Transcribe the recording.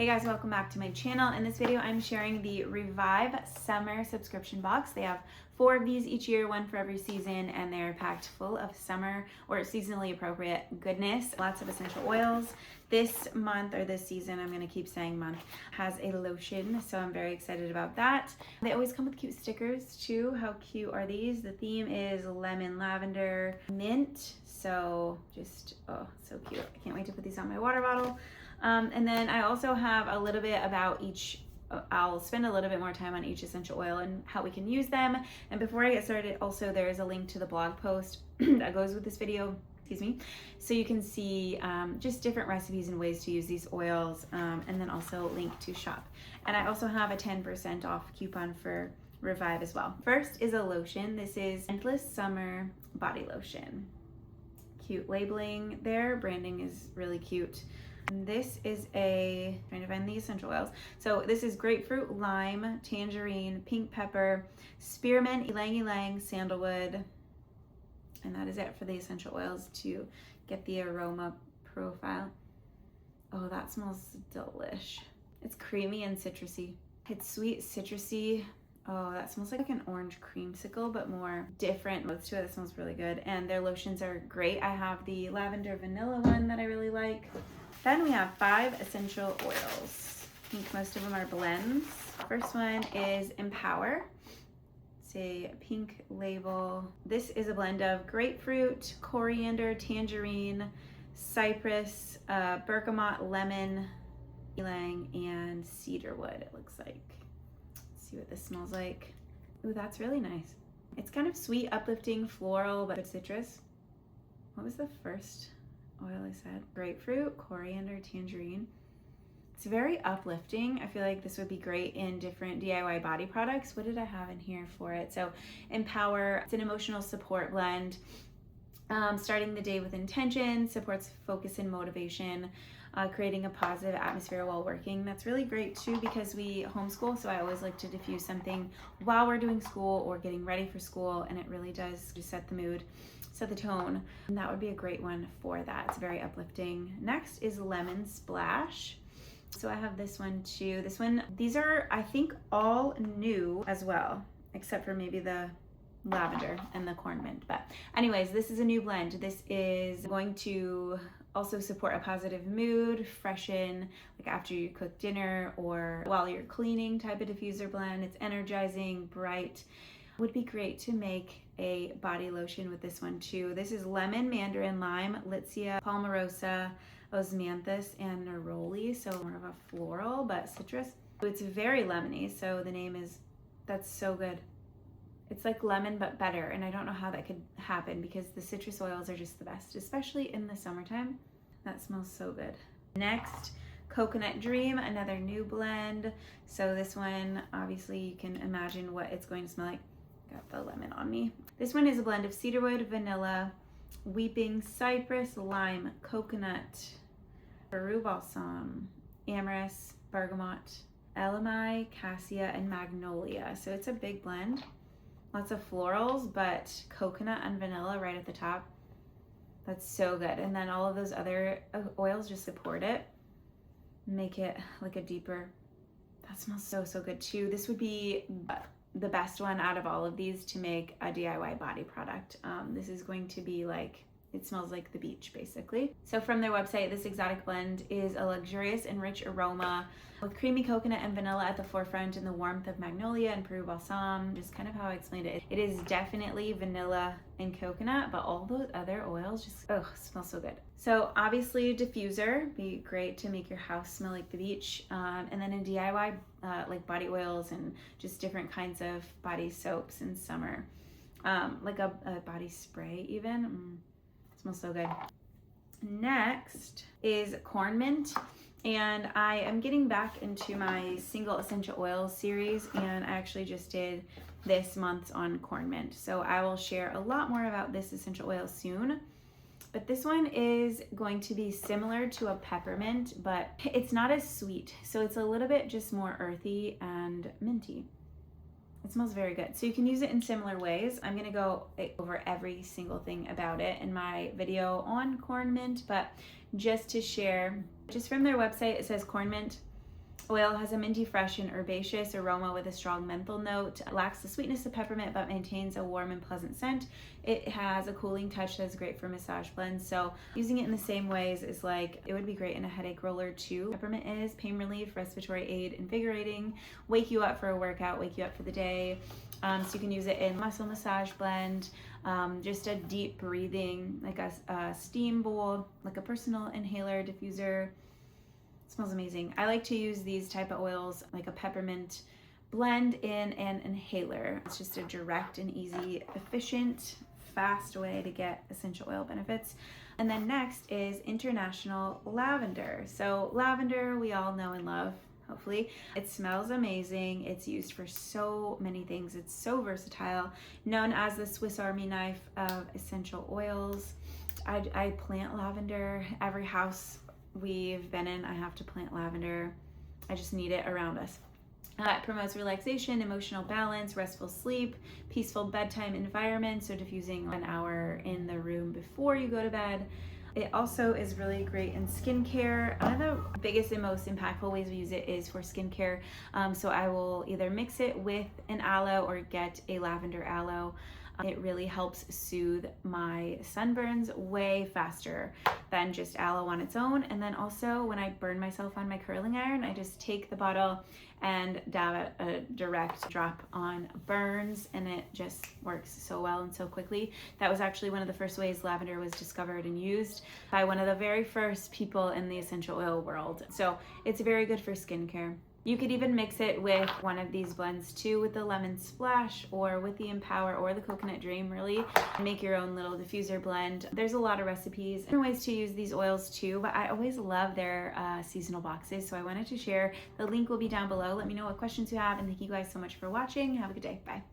Hey guys, welcome back to my channel. In this video, I'm sharing the Revive Summer subscription box. They have 4 of these each year, 1 for every season, and they're packed full of summer or seasonally appropriate goodness. Lots of essential oils. This month, or this season, I'm gonna keep saying month, has a lotion, so I'm very excited about that. They always come with cute stickers too. How cute are these? The theme is lemon, lavender, mint. So just, oh, so cute. I can't wait to put these on my water bottle. And then I also have a little bit about each, I'll spend a little bit more time on each essential oil and how we can use them. And before I get started, also there is a link to the blog post that goes with this video, so you can see just different recipes and ways to use these oils, and then also link to shop. And I also have a 10% off coupon for Revive as well. First is a lotion. This is Endless Summer Body Lotion. Cute labeling there. Branding is really cute. This is trying to find the essential oils. So this is grapefruit, lime, tangerine, pink pepper, spearmint, ylang ylang, sandalwood, and that is it for the essential oils to get the aroma profile. Oh, that smells delish. It's creamy and citrusy. It's sweet, citrusy. Oh, that smells like an orange creamsicle, but more different notes to it. That smells really good. And their lotions are great. I have the lavender vanilla one that I really like. Then we have 5 essential oils. I think most of them are blends. First one is Empower. It's a pink label. This is a blend of grapefruit, coriander, tangerine, cypress, bergamot, lemon, ylang, and cedarwood, it looks like. Let's see what this smells like. Ooh, that's really nice. It's kind of sweet, uplifting, floral, but citrus. What was the first oil I said? Grapefruit, coriander, tangerine. It's very uplifting. I feel like this would be great in different DIY body products. What did I have in here for it? So Empower, it's an emotional support blend. Starting the day with intention, supports focus and motivation, creating a positive atmosphere while working. That's really great too because we homeschool, so I always like to diffuse something while we're doing school or getting ready for school, and it really does just set the mood, set the tone, and that would be a great one for that. It's very uplifting. Next is Lemon Splash. So I have this one too. These are, I think, all new as well, except for maybe the lavender and the Cornmint. But anyways, this is a new blend. This is going to also support a positive mood, freshen like after you cook dinner or while you're cleaning type of diffuser blend. It's energizing, bright. Would be great to make a body lotion with this one too. This is lemon, mandarin, lime, litsea, palmarosa, osmanthus, and neroli. So more of a floral, but citrus. It's very lemony, so the name is, that's so good. It's like lemon, but better. And I don't know how that could happen because the citrus oils are just the best, especially in the summertime. That smells so good. Next, Coconut Dream, another new blend. So this one, obviously you can imagine what it's going to smell like. Got the lemon on me. This one is a blend of cedarwood, vanilla, weeping cypress, lime, coconut, Peru balsam, amyris, bergamot, elemi, cassia, and magnolia. So it's a big blend. Lots of florals, but coconut and vanilla right at the top. That's so good. And then all of those other oils just support it, make it like a deeper, that smells so, so good too. This would be the best one out of all of these to make a DIY body product. This is going to be like, it smells like the beach basically. So from their website, this exotic blend is a luxurious and rich aroma with creamy coconut and vanilla at the forefront and the warmth of magnolia and Peru balsam, just kind of how I explained it. It is definitely vanilla and coconut, but all those other oils just, oh, smell so good. So obviously diffuser, be great to make your house smell like the beach. And then in DIY, like body oils and just different kinds of body soaps in summer. Like a body spray even. Smells so good. Next is Cornmint, and I am getting back into my single essential oils series, and I actually just did this month's on Cornmint. So I will share a lot more about this essential oil soon. But this one is going to be similar to a peppermint, but it's not as sweet. So it's a little bit just more earthy and minty. It smells very good. So you can use it in similar ways. I'm gonna go over every single thing about it in my video on Cornmint, but just to share, just from their website, it says Cornmint oil has a minty, fresh, and herbaceous aroma with a strong menthol note. It lacks the sweetness of peppermint but maintains a warm and pleasant scent. It has a cooling touch that's great for massage blends. So using it in the same ways is like, it would be great in a headache roller too. Peppermint is pain relief, respiratory aid, invigorating, wake you up for a workout, wake you up for the day. So you can use it in muscle massage blend, just a deep breathing, like a steam bowl, like a personal inhaler, diffuser. It smells amazing. I like to use these type of oils, like a peppermint blend in an inhaler. It's just a direct and easy, efficient, fast way to get essential oil benefits. And then next is International Lavender. So lavender, we all know and love. Hopefully. It smells amazing. It's used for so many things. It's so versatile. Known as the Swiss Army knife of essential oils. I plant lavender. Every house we've been in, I have to plant lavender. I just need it around us. It promotes relaxation, emotional balance, restful sleep, peaceful bedtime environment, so diffusing an hour in the room before you go to bed. It also is really great in skincare. One of the biggest and most impactful ways we use it is for skincare. So I will either mix it with an aloe or get a lavender aloe. It really helps soothe my sunburns way faster than just aloe on its own. And then also when I burn myself on my curling iron, I just take the bottle and dab a direct drop on burns, and it just works so well and so quickly. That was actually one of the first ways lavender was discovered and used by one of the very first people in the essential oil world. So it's very good for skincare. You could even mix it with one of these blends too, with the lemon splash or with the Empower or the coconut dream, really. Make your own little diffuser blend. There's a lot of recipes and ways to use these oils too, but I always love their seasonal boxes, so I wanted to share. The link will be down below. Let me know what questions you have, and thank you guys so much for watching. Have a good day. Bye.